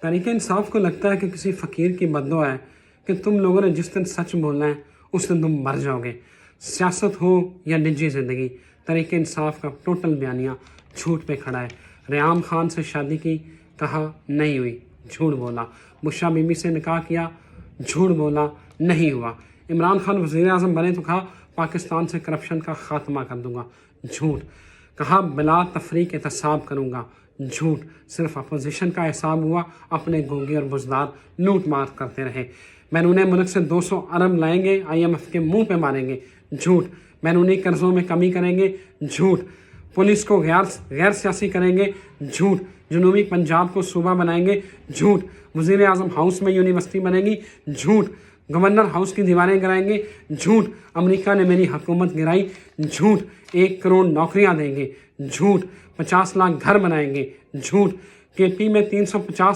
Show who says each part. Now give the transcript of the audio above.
Speaker 1: तहरीक इंसाफ को लगता है कि किसी फ़कीर की बद्दुआ है कि तुम लोगों ने जिस दिन सच बोलना है उस दिन तुम मर जाओगे। सियासत हो या निजी ज़िंदगी, तहरीक इंसाफ का टोटल बयानिया झूठ पे खड़ा है। रियाम खान से शादी की, कहा नहीं हुई, झूठ बोला। बुशरा बीबी से निकाह किया, झूठ बोला, नहीं हुआ। इमरान खान वज़ीर आज़म बने तो कहा पाकिस्तान से करप्शन का ख़ात्मा कर दूंगा, झूठ। कहा बिला तफरीक एहतसाब करूंगा, झूठ। सिर्फ अपोजिशन का हिसाब हुआ, अपने गोंगे और बुजदार लूट मार करते रहे। बैरून मुल्क से 200 अरब लाएंगे, IMF के मुंह पे मारेंगे, झूठ। बैरूनी कर्जों में कमी करेंगे, झूठ। पुलिस को गैर सियासी करेंगे, झूठ। जनूबी पंजाब को सूबा बनाएंगे, झूठ। वज़ीर आज़म हाउस में यूनिवर्सिटी बनेगी, झूठ। गवर्नर हाउस की दीवारें गिराएंगे, झूठ। अमेरिका ने मेरी हुकूमत गिराई, झूठ। 1 करोड़ नौकरियां देंगे, झूठ। 50 लाख घर बनाएंगे, झूठ। KP में 350